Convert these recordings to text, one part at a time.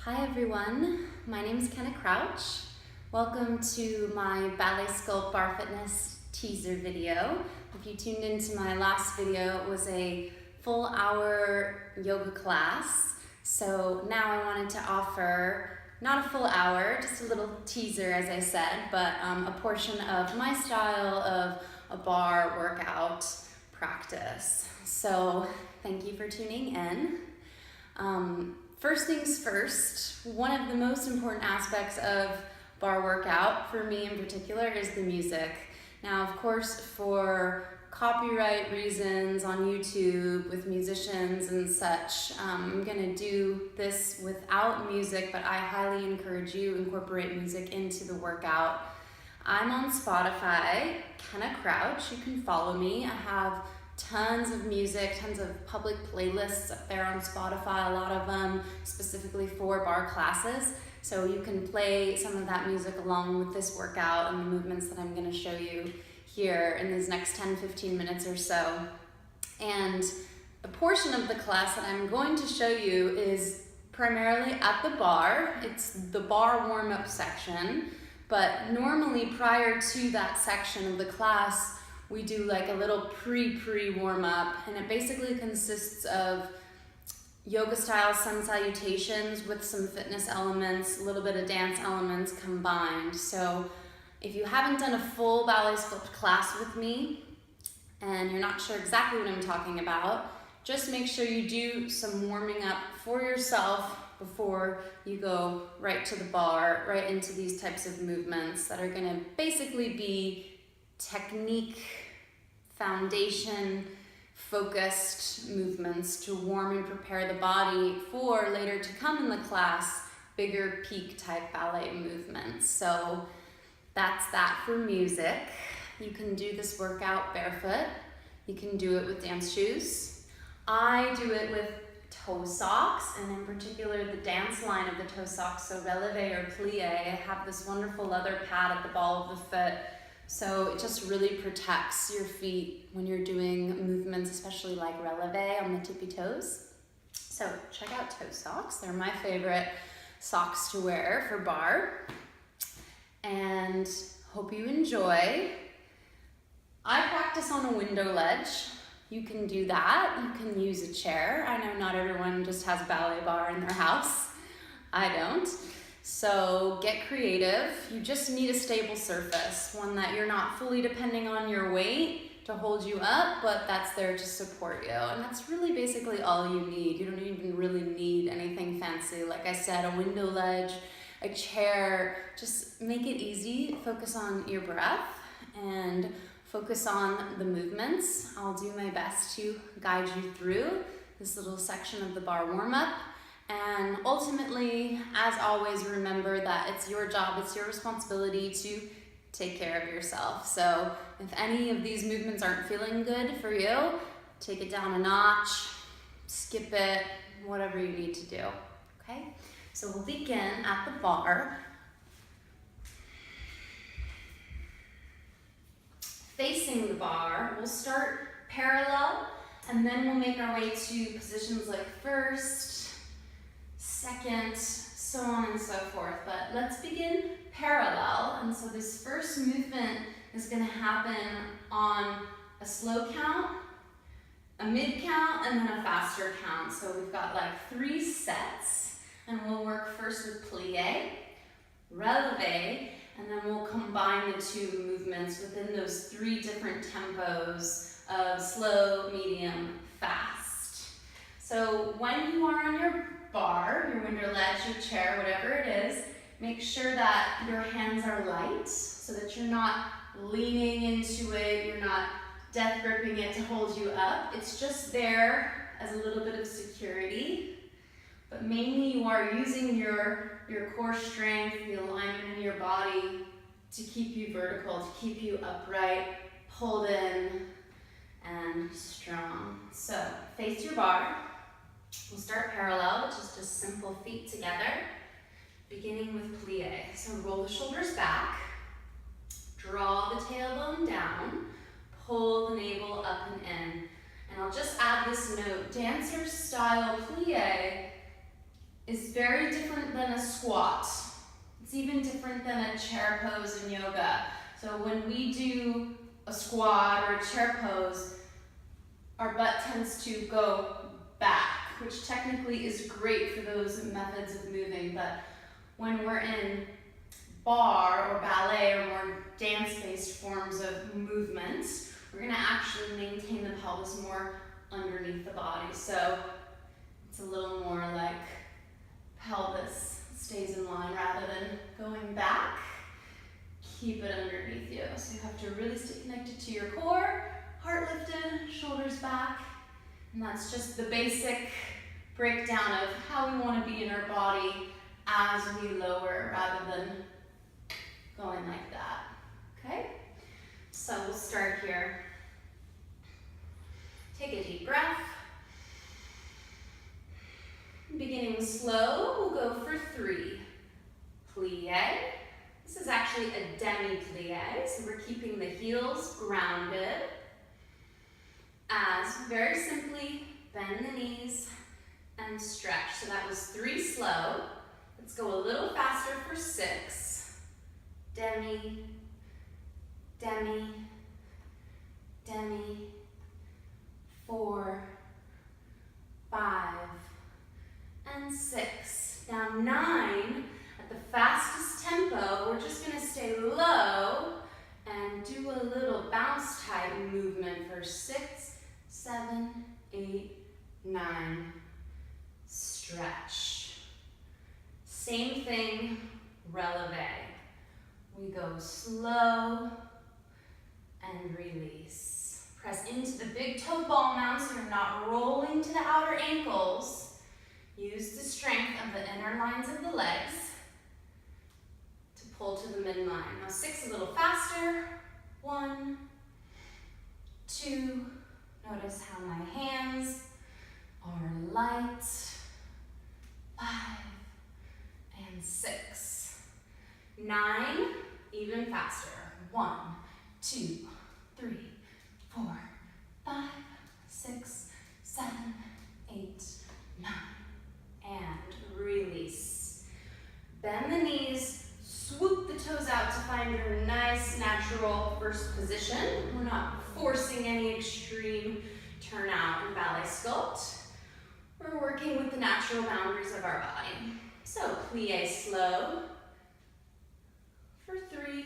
Hi everyone, my name is Kenna Crouch. Welcome to my Ballet Sculpt Barre Fitness teaser video. If you tuned into my last video, it was a full hour yoga class. So now I wanted to offer, not a full hour, just a little teaser as I said, but a portion of my style of a barre workout practice. So thank you for tuning in. First things first, one of the most important aspects of barre workout, for me in particular, is the music. Now, of course, for copyright reasons on YouTube with musicians and such, I'm gonna do this without music, but I highly encourage you to incorporate music into the workout. I'm on Spotify, Kenna Crouch, you can follow me. I have tons of music, tons of public playlists up there on Spotify, a lot of them specifically for barre classes. So you can play some of that music along with this workout and the movements that I'm gonna show you here in these next 10-15 minutes or so. And a portion of the class that I'm going to show you is primarily at the barre. It's the barre warm-up section, but normally prior to that section of the class, we do like a little pre-warm-up, and it basically consists of yoga style sun salutations with some fitness elements, a little bit of dance elements combined. So if you haven't done a full Ballet Sculpt class with me and you're not sure exactly what I'm talking about, just make sure you do some warming up for yourself before you go right to the barre, right into these types of movements that are gonna basically be technique, foundation, focused movements to warm and prepare the body for later to come in the class, bigger peak type ballet movements. So that's that for music. You can do this workout barefoot. You can do it with dance shoes. I do it with toe socks, and in particular the dance line of the toe socks, so releve or plie. I have this wonderful leather pad at the ball of the foot. So it just really protects your feet when you're doing movements, especially like releve on the tippy toes. So check out toe socks. They're my favorite socks to wear for barre. And hope you enjoy. I practice on a window ledge. You can do that. You can use a chair. I know not everyone just has a ballet barre in their house. I don't. So get creative. You just need a stable surface, one that you're not fully depending on your weight to hold you up, but that's there to support you. And that's really basically all you need. You don't even really need anything fancy. Like I said, a window ledge, a chair, just make it easy. Focus on your breath and focus on the movements. I'll do my best to guide you through this little section of the barre warm-up. And ultimately, as always, remember that it's your job, it's your responsibility to take care of yourself. So if any of these movements aren't feeling good for you, take it down a notch, skip it, whatever you need to do, okay? So we'll begin at the barre. Facing the barre, we'll start parallel, and then we'll make our way to positions like first, second, so on and so forth. But let's begin parallel. And so this first movement is going to happen on a slow count, a mid count, and then a faster count. So we've got like 3 sets, and we'll work first with plie, releve, and then we'll combine the 2 movements within those 3 different tempos of slow, medium, fast. So when you are on your barre, your window ledge, your chair, whatever it is, make sure that your hands are light so that you're not leaning into it, you're not death gripping it to hold you up. It's just there as a little bit of security, but mainly you are using your core strength, the alignment in your body to keep you vertical, to keep you upright, pulled in, and strong. So face your barre. We'll start parallel, which is just simple feet together, beginning with plie. So roll the shoulders back, draw the tailbone down, pull the navel up and in. And I'll just add this note, dancer style plie is very different than a squat. It's even different than a chair pose in yoga. So when we do a squat or a chair pose, our butt tends to go back, which technically is great for those methods of moving, but when we're in bar or ballet or more dance-based forms of movement, we're gonna actually maintain the pelvis more underneath the body. So it's a little more like pelvis stays in line rather than going back. Keep it underneath you. So you have to really stay connected to your core, heart lifted, shoulders back. And that's just the basic breakdown of how we want to be in our body as we lower rather than going like that. Okay? So we'll start here. Take a deep breath. Beginning slow, we'll go for 3. Plie. This is actually a Demi Plie, so we're keeping the heels grounded. As very simply, bend the knees and stretch. So that was 3 slow. Let's go a little faster for 6. Demi, demi, demi, 4, 5, and 6. Now 9, at the fastest tempo, we're just gonna stay low and do a little bounce type movement for 6, 7, 8, 9. Stretch. Same thing, releve. We go slow and release. Press into the big toe ball mound so you're not rolling to the outer ankles. Use the strength of the inner lines of the legs to pull to the midline. Now 6 a little faster. 1, 2. Notice how my hands are light. 5 and 6. 9, even faster. 1, 2, 3, 4, 5, 6, 7, 8, 9. And release. Bend the knees, swoop the toes out to find your nice, natural first position. We're not forcing any extreme turnout in Ballet Sculpt. We're working with the natural boundaries of our body. So plie slow for 3.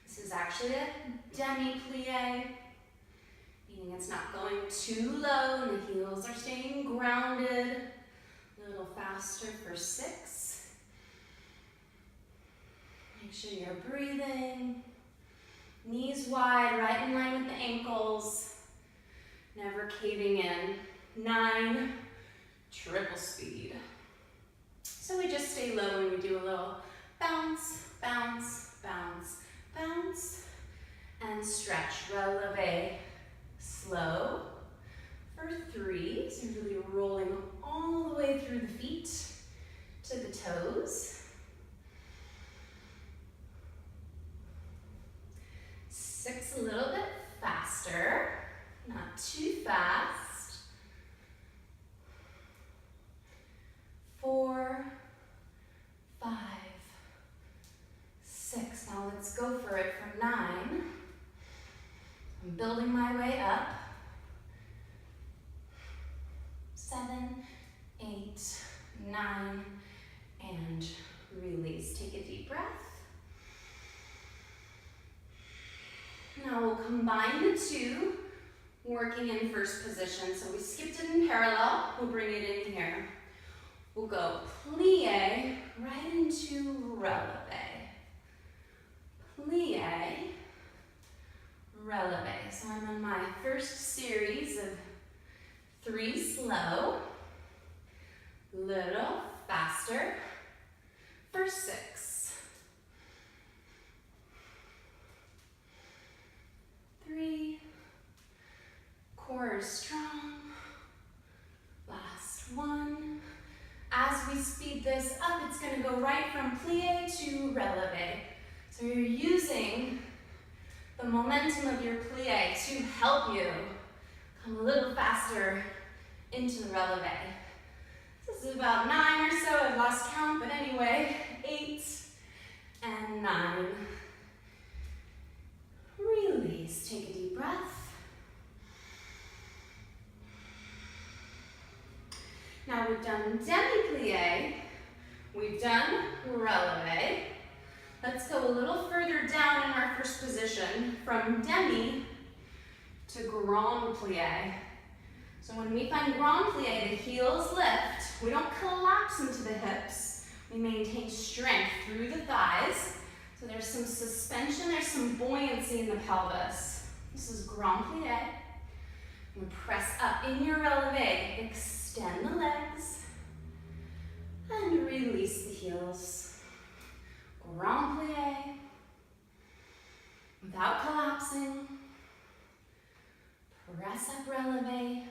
This is actually a Demi Plie, meaning it's not going too low and the heels are staying grounded. A little faster for 6. Make sure you're breathing. Knees wide, right in line with the ankles. Never caving in. 9, triple speed. So we just stay low and we do a little bounce, bounce, bounce, bounce, and stretch. Releve slow for 3. So you're really rolling all the way through the feet to the toes. 6 a little bit faster, not too fast. 4, 5, 6. Now let's go for it for 9. I'm building my way up. 7, 8, 9, and release. Take a deep breath. Now we'll combine the 2, working in first position. So we skipped it in parallel, we'll bring it in here. We'll go plie right into releve. Plie, releve. So I'm on my first series of 3 slow, little faster for 6. 3, core is strong, last 1. As we speed this up, it's going to go right from plie to releve. So you're using the momentum of your plie to help you come a little faster into the releve. This is about 9 or so Now we've done Demi Plie, we've done Releve. Let's go a little further down in our first position from Demi to Grand Plie. So when we find Grand Plie, the heels lift. We don't collapse into the hips. We maintain strength through the thighs. So there's some suspension, there's some buoyancy in the pelvis. This is Grand Plie. And press up in your releve. Extend the legs. And release the heels. Grand Plie. Without collapsing. Press up releve.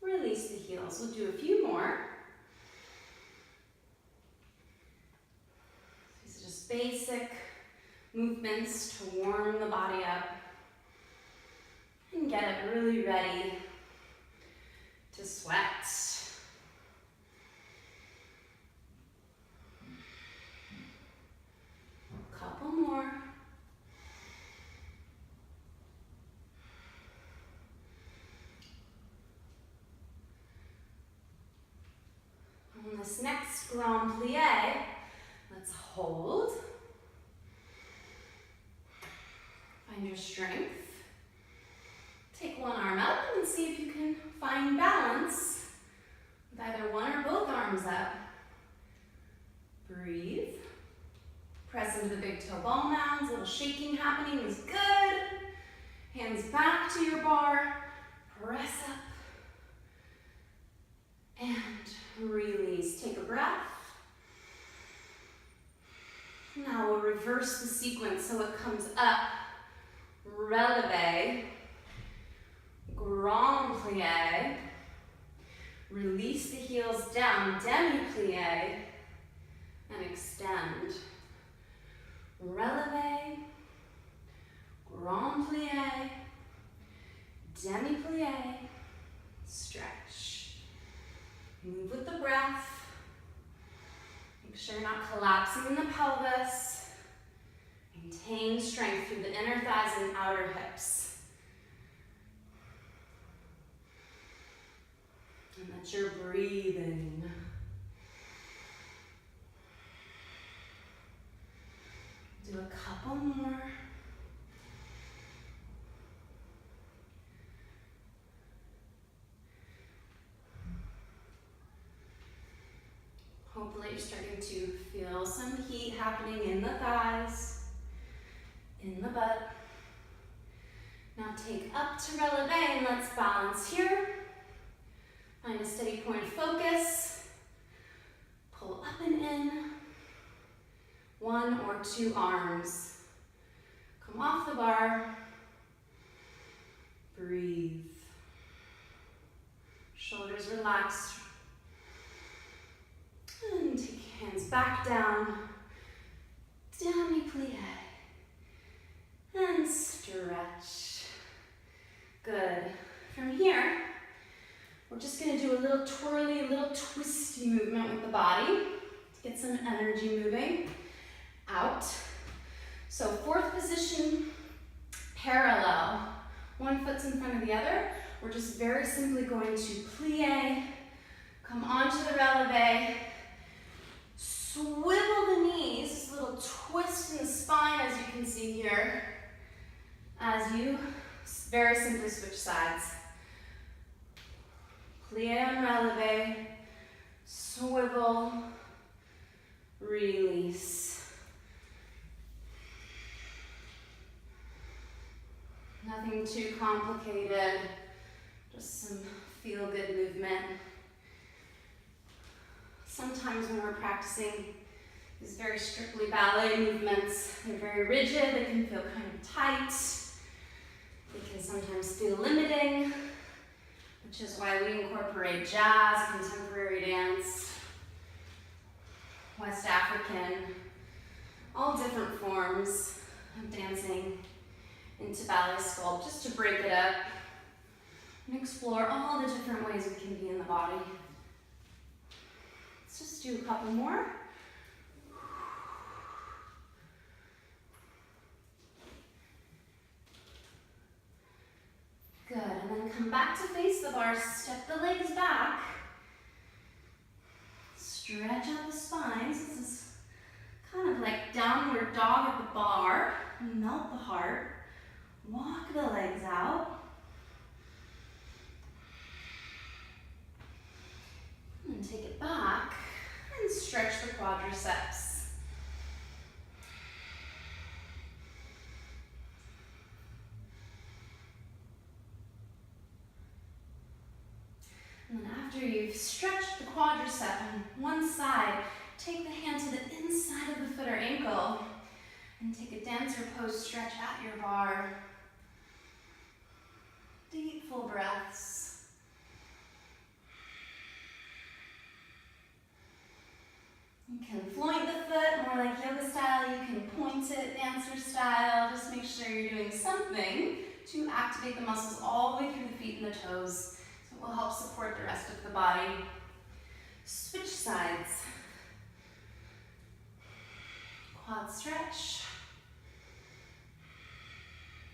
Release the heels. We'll do a few more. These are just basic movements to warm the body up and get it really ready to sweat. A couple more. On this next Grand Plie, let's hold. Find your strength. Take one arm up and see if you can find balance with either one or both arms up. Breathe. Press into the big toe ball mounds. A little shaking happening is good. Hands back to your bar. Press up. And release. Take a breath. Now we'll reverse the sequence so it comes up. Releve. Grand Plie. Release the heels down. Demi Plie. And extend. Releve. Grand Plie. Demi Plie. Stretch. Move with the breath. Make sure you're not collapsing in the pelvis. Maintain strength through the inner thighs and outer hips. And that you're breathing. Do a couple more. Hopefully you're starting to feel some heat happening in the thighs, in the butt. Now take up to releve and let's balance here. Find a steady point of focus. Pull up and in. One or two arms. Come off the bar. Breathe. Shoulders relaxed. And take hands back down. Demi Plie. And stretch. Good. From here, we're just going to do a little twirly, little twisty movement with the body to get some energy moving out. So fourth position, parallel. One foot's in front of the other. We're just very simply going to plie, come onto the releve, swivel the knees, a little twist in the spine as you can see here, as you very simply switch sides. Plie on releve, swivel, release. Nothing too complicated, just some feel-good movement. Sometimes when we're practicing these very strictly ballet movements, they're very rigid, they can feel kind of tight, they can sometimes feel limiting, which is why we incorporate jazz, contemporary dance, West African, all different forms of dancing into ballet sculpt, just to break it up and explore all the different ways we can be in the body. Let's just do a couple more. Good, and then come back to face the bar, step the legs back, Stretch out the spine. So this is kind of like downward dog at the bar. Melt the heart. Walk the legs out. And take it back and stretch the quadriceps. And then after you've stretched the quadricep on one side, take the hand to the inside of the foot or ankle and take a dancer pose stretch at your bar. Deep, full breaths. You can floint the foot, more like yoga style. You can point it, dancer style. Just make sure you're doing something to activate the muscles all the way through the feet and the toes. So it will help support the rest of the body. Switch sides. Quad stretch.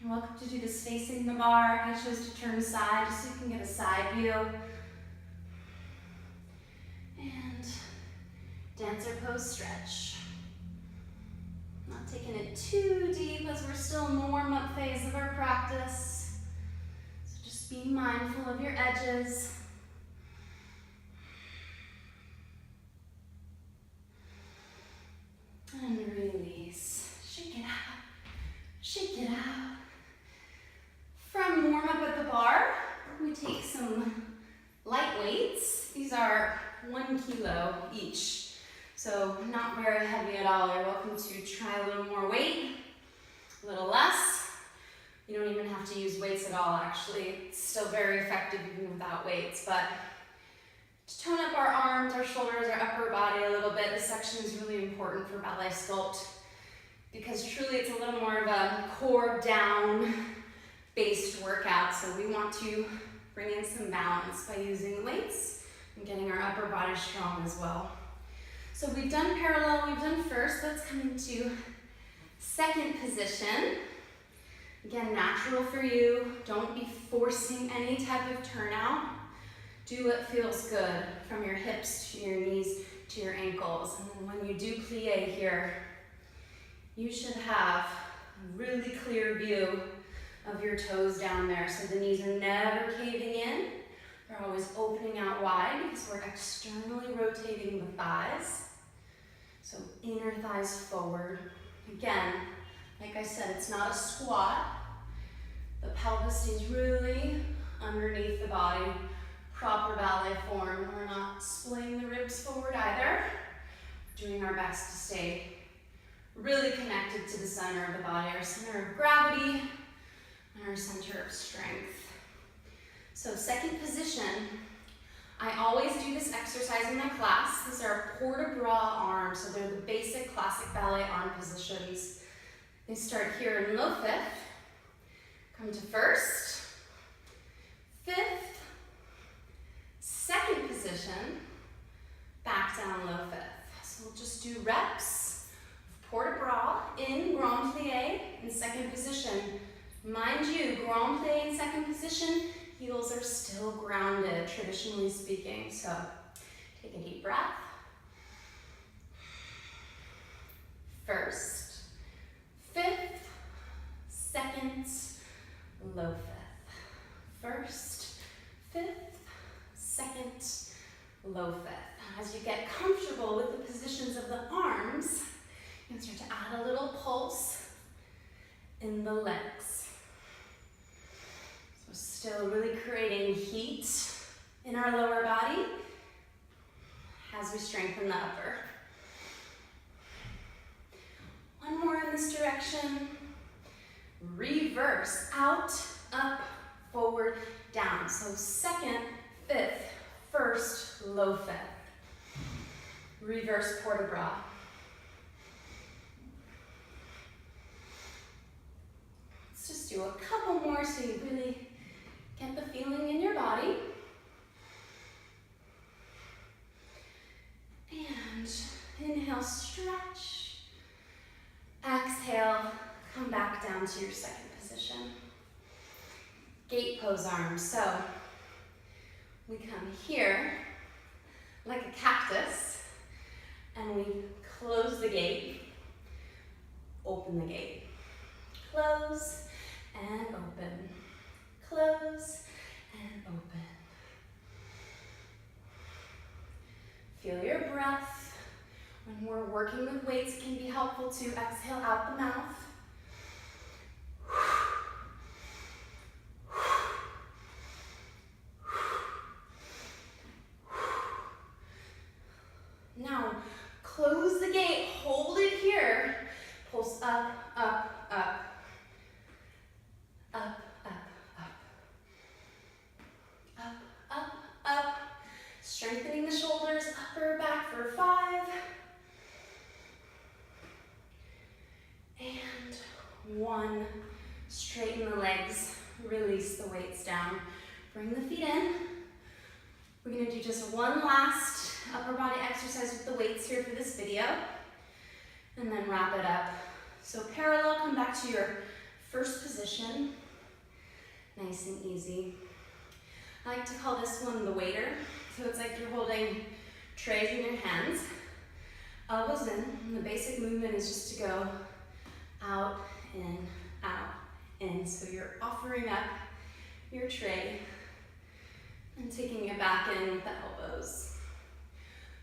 You're welcome to do this facing the bar. I chose to turn side just so you can get a side view. And dancer pose stretch. Not taking it too deep as we're still in the warm-up phase of our practice. So just be mindful of your edges. And release. Shake it out. Shake it out. From warm-up at the bar, we take some light weights. These are 1 kilo each. So not very heavy at all. You're welcome to try a little more weight, a little less. You don't even have to use weights at all, actually. It's still very effective even without weights. But to tone up our arms, our shoulders, our upper body a little bit, this section is really important for ballet sculpt because truly it's a little more of a core down based workout. So we want to bring in some balance by using the weights and getting our upper body strong as well. So we've done parallel, we've done first. Let's come into second position. Again, natural for you. Don't be forcing any type of turnout. Do what feels good from your hips to your knees to your ankles. And then when you do plie here, you should have a really clear view of your toes down there. So the knees are never caving in. They're always opening out wide because we're externally rotating the thighs. So inner thighs forward. Again, like I said, it's not a squat. The pelvis stays really underneath the body. Proper ballet form. We're not splaying the ribs forward either. We're doing our best to stay really connected to the center of the body, our center of gravity, and our center of strength. So second position, I always do this exercise in my class. These are port de bras arms, so they're the basic classic ballet arm positions. They start here in low fifth, come to first, fifth, second position, back down low fifth. So we'll just do reps of port de bras in grand plie in second position. Mind you, grand plie in second position, heels are still grounded, traditionally speaking. So take a deep breath. First, fifth, second, low fifth. First, fifth, second, low fifth. As you get comfortable with the positions of the arms, you can start to add a little pulse in the legs. So still really creating heat in our lower body as we strengthen the upper. One more in this direction. Reverse, out, up, forward, down. So second, fifth, first, low fifth. Reverse port de bras. Let's just do a couple more so you really get the feeling in your body. And inhale, stretch. Exhale, come back down to your second position. Gate pose arms. So we come here like a cactus we close the gate, open the gate, close and open, close and open. Feel your breath. When we're working with weights, it can be helpful to exhale out the mouth. Now, close the gate, hold it here, pulse up, up, up, up, up, up, up, up, up, strengthening the shoulders, upper back for 5, and 1, straighten the legs, release the weights down, bring the feet in. We're going to do just one last upper body exercise with the weights here for this video, and then wrap it up. So parallel, come back to your first position, nice and easy. I like to call this one the waiter. So it's like you're holding trays in your hands, elbows in, and the basic movement is just to go out, in. So you're offering up your tray and taking it back in with the elbows.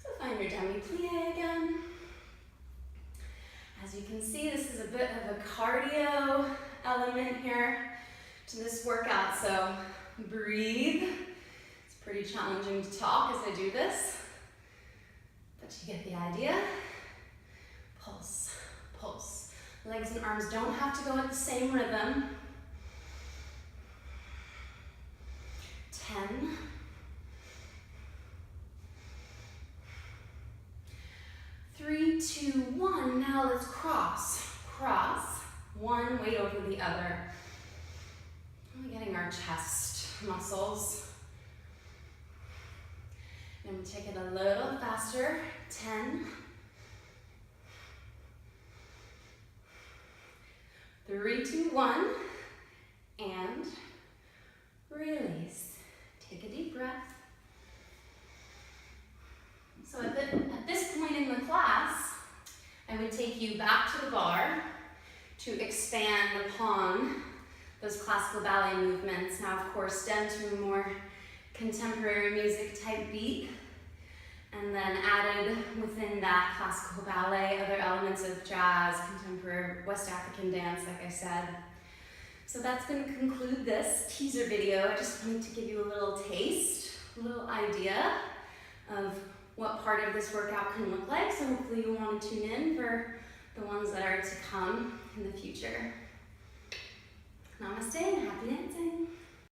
So find your Demi Plie again. As you can see, this is a bit of a cardio element here to this workout, so breathe. It's pretty challenging to talk as I do this, but you get the idea. Pulse, pulse. Legs and arms don't have to go at the same rhythm. 10. 3, 2, 1. Now let's cross. Cross. One weight over the other. We're getting our chest muscles. And we take it a little faster. 10. 3, 2, 1. And release. Take a deep breath. So at this point in the class, I would take you back to the bar to expand upon those classical ballet movements. Now, of course, stem to a more contemporary music type beat, and then added within that classical ballet other elements of jazz, contemporary West African dance, like I said. So that's going to conclude this teaser video. I just wanted to give you a little taste, a little idea of what part of this workout can look like. So hopefully you want to tune in for the ones that are to come in the future. Namaste and happy dancing.